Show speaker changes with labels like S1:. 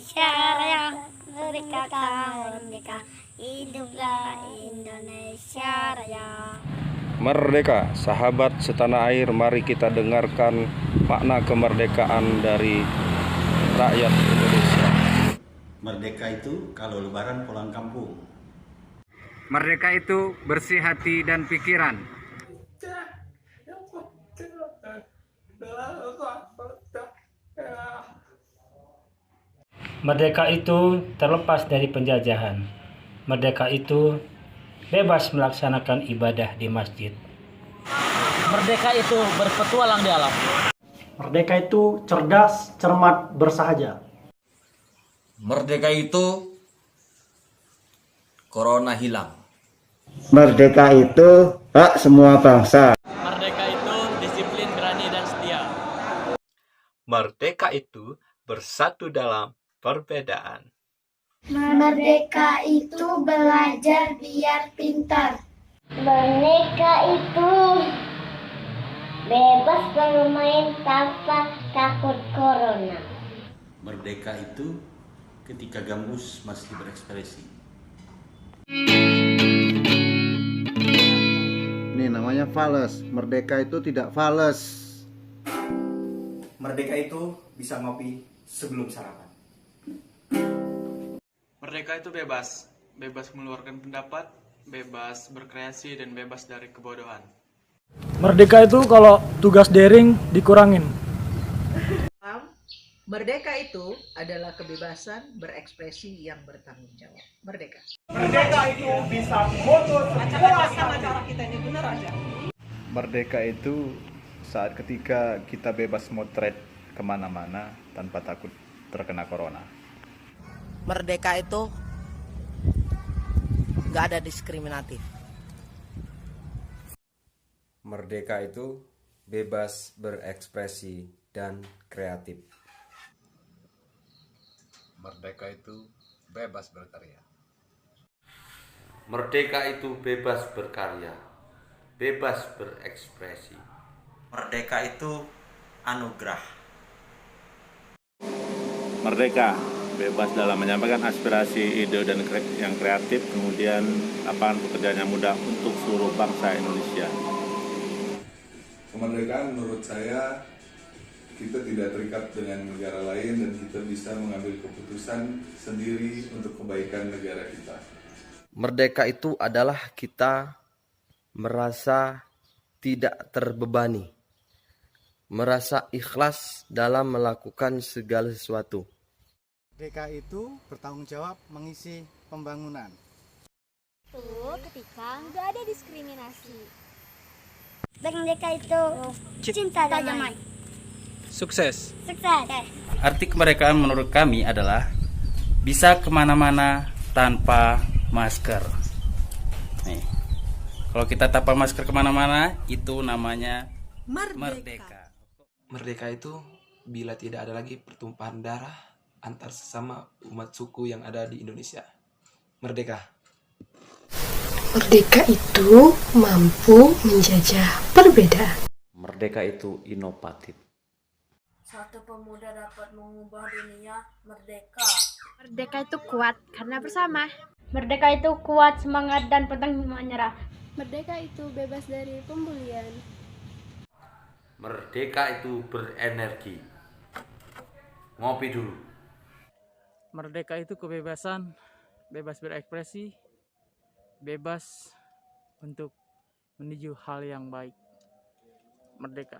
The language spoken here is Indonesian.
S1: Indonesia Raya, merdeka, merdeka, hiduplah Indonesia Raya.
S2: Merdeka, sahabat setanah air, mari kita dengarkan makna kemerdekaan dari rakyat Indonesia.
S3: Merdeka itu kalau lebaran pulang kampung.
S4: Merdeka itu bersih hati dan pikiran.
S5: Merdeka itu terlepas dari penjajahan. Merdeka itu bebas melaksanakan ibadah di masjid.
S6: Merdeka itu berpetualang di alam.
S7: Merdeka itu cerdas, cermat, bersahaja.
S8: Merdeka itu corona hilang.
S9: Merdeka itu hak semua bangsa.
S6: Merdeka itu disiplin, berani, dan setia.
S10: Merdeka itu bersatu dalam perbedaan.
S1: Merdeka itu belajar biar pintar. Merdeka itu bebas bermain tanpa takut corona.
S3: Merdeka itu ketika gambus masih berekspresi.
S9: Ini namanya fales. Merdeka itu tidak fales.
S11: Merdeka itu bisa ngopi sebelum sarapan.
S12: Merdeka itu bebas mengeluarkan pendapat, bebas berkreasi, dan bebas dari kebodohan.
S7: Merdeka itu kalau tugas daring dikurangin.
S13: Merdeka itu adalah kebebasan berekspresi yang bertanggung jawab. Merdeka.
S14: Merdeka itu bisa foto
S13: Acara kita ini benar aja.
S15: Merdeka itu saat ketika kita bebas motret kemana-mana tanpa takut terkena corona.
S6: Merdeka itu nggak ada diskriminatif.
S16: Merdeka itu bebas berekspresi dan kreatif.
S17: Merdeka itu bebas berkarya.
S18: Merdeka itu bebas berkarya, bebas berekspresi.
S19: Merdeka itu anugerah.
S20: Merdeka bebas dalam menyampaikan aspirasi, ide dan yang kreatif, kemudian lapangan pekerjaan yang mudah untuk seluruh bangsa Indonesia.
S2: Kemerdekaan menurut saya, kita tidak terikat dengan negara lain dan kita bisa mengambil keputusan sendiri untuk kebaikan negara kita.
S16: Merdeka itu adalah kita merasa tidak terbebani, merasa ikhlas dalam melakukan segala sesuatu.
S9: Merdeka itu bertanggung jawab mengisi pembangunan.
S1: Itu ketika nggak ada diskriminasi. Merdeka itu cinta damai.
S4: Sukses. Arti kemerdekaan menurut kami adalah bisa kemana-mana tanpa masker. Nih, kalau kita tanpa masker kemana-mana, itu namanya merdeka.
S6: Merdeka itu bila tidak ada lagi pertumpahan darah antar sesama umat suku yang ada di Indonesia. Merdeka.
S3: Merdeka itu mampu menjajah perbedaan.
S8: Merdeka itu inovatif.
S1: Satu pemuda dapat mengubah dunia. Merdeka.
S5: Merdeka itu kuat karena bersama.
S1: Merdeka itu kuat semangat dan pantang menyerah.
S5: Merdeka itu bebas dari pembulian.
S18: Merdeka itu berenergi. Ngopi dulu.
S4: Merdeka itu kebebasan, bebas berekspresi, bebas untuk menuju hal yang baik. Merdeka.